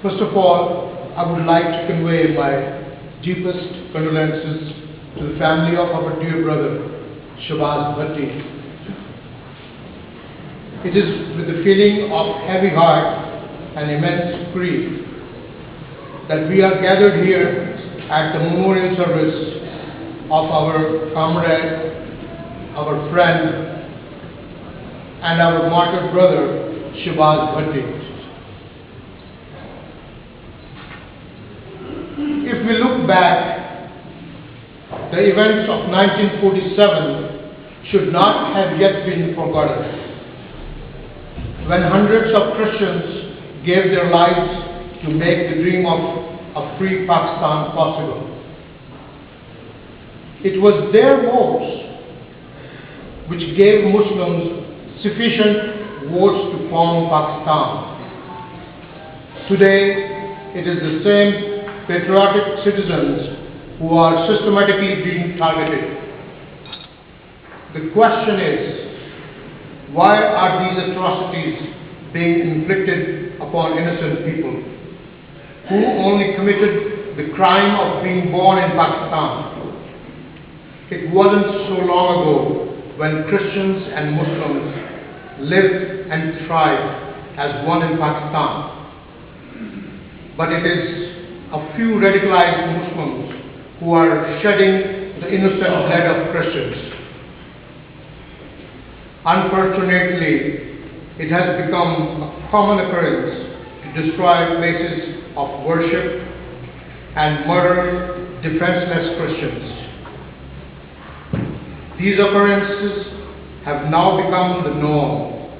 First of all, I would like to convey my deepest condolences to the family of our dear brother, Shahbaz Bhatti. It is with a feeling of heavy heart and immense grief that we are gathered here at the memorial service of our comrade, our friend, and our martyred brother, Shahbaz Bhatti. If we look back, the events of 1947 should not have yet been forgotten, when hundreds of Christians gave their lives to make the dream of a free Pakistan possible. It was their votes which gave Muslims sufficient votes to form Pakistan. Today, it is the same patriotic citizens who are systematically being targeted. The question is, why are these atrocities being inflicted upon innocent people who only committed the crime of being born in Pakistan? It wasn't so long ago when Christians and Muslims lived and thrived as one in Pakistan. But it is a few radicalized Muslims who are shedding the innocent blood of Christians. Unfortunately, it has become a common occurrence to destroy places of worship and murder defenseless Christians. These occurrences have now become the norm.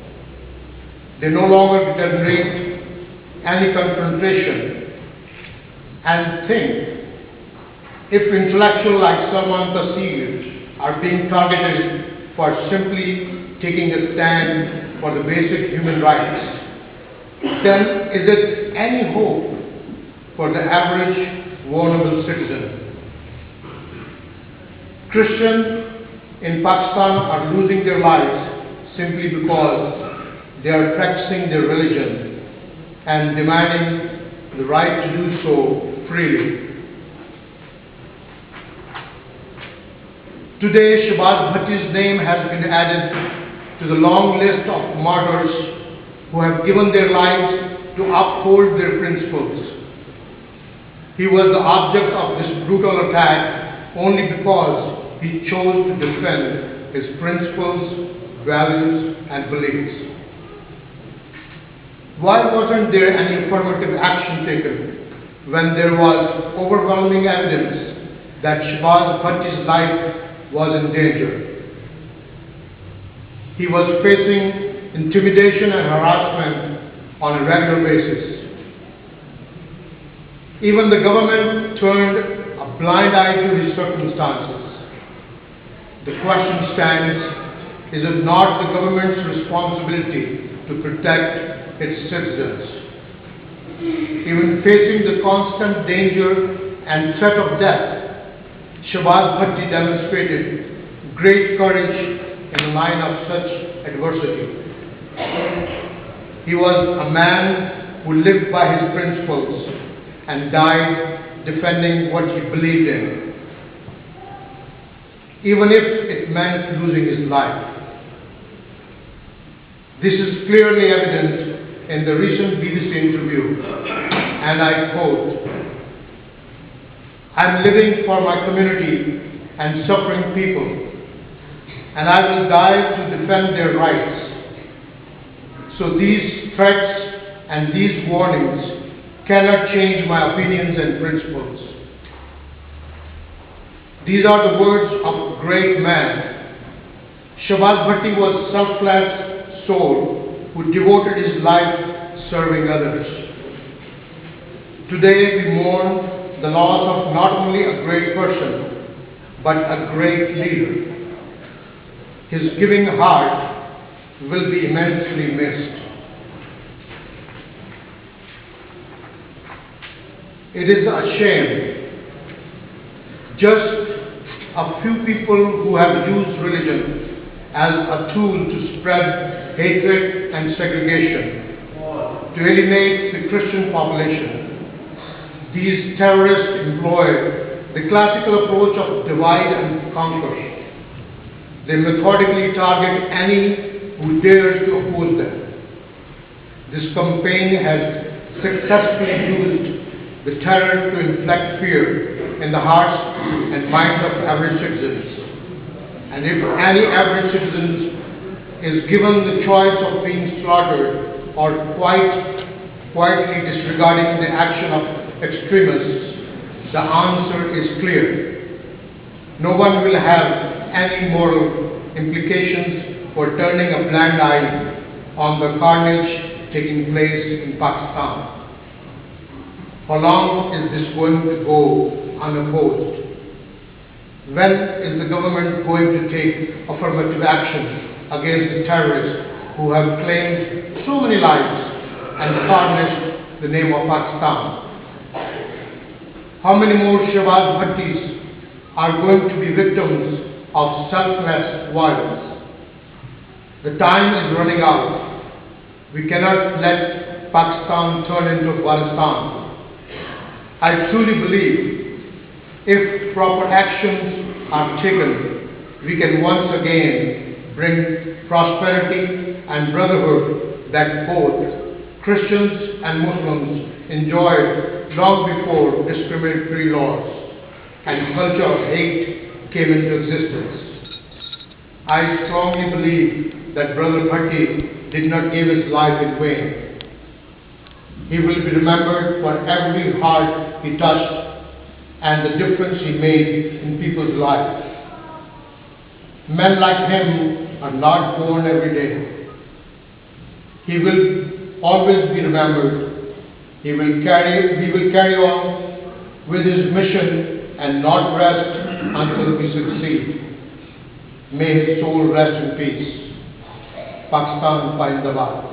They no longer generate any confrontation, and think, if intellectuals like Salman Taseer are being targeted for simply taking a stand for the basic human rights, then is it any hope for the average vulnerable citizen? Christians in Pakistan are losing their lives simply because they are practicing their religion and demanding the right to do so freely. Today, Shahbaz Bhatti's name has been added to the long list of martyrs who have given their lives to uphold their principles. He was the object of this brutal attack only because he chose to defend his principles, values, and beliefs. Why wasn't there any affirmative action taken when there was overwhelming evidence that Shahbaz Bhatti's life was in danger? He was facing intimidation and harassment on a regular basis. Even the government turned a blind eye to his circumstances. The question stands, is it not the government's responsibility to protect its citizens? Even facing the constant danger and threat of death, Shahbaz Bhatti demonstrated great courage in the line of such adversity. He was a man who lived by his principles and died defending what he believed in, even if it meant losing his life. This is clearly evident in the recent BBC interview, and I quote, "I'm living for my community and suffering people, and I will die to defend their rights. So these threats and these warnings cannot change my opinions and principles." These are the words of a great man. Shahbaz Bhatti was a selfless soul who devoted his life serving others. Today we mourn the loss of not only a great person, but a great leader. His giving heart will be immensely missed. It is a shame. Just a few people who have used religion as a tool to spread hatred and segregation to alienate the Christian population. These terrorists employ the classical approach of divide and conquer. They methodically target any who dares to oppose them. This campaign has successfully used the terror to inflict fear in the hearts and minds of average citizens. And if any average citizen is given the choice of being slaughtered or quietly disregarding the action of extremists, the answer is clear. No one will have any moral implications for turning a blind eye on the carnage taking place in Pakistan. How long is this going to go unopposed? When is the government going to take affirmative action against the terrorists who have claimed so many lives and tarnished the name of Pakistan? How many more Shahbaz Bhattis are going to be victims of selfless violence? The time is running out. We cannot let Pakistan turn into Afghanistan. I truly believe if proper actions are taken, we can once again bring prosperity and brotherhood that both Christians and Muslims enjoyed long before discriminatory laws and culture of hate came into existence. I strongly believe that Brother Bhatti did not give his life in vain. He will be remembered for every heart he touched and the difference he made in people's lives. Men like him are not born every day. He will always be remembered. We will carry on with his mission and not rest until we succeed. May his soul rest in peace. Pakistan Zindabad.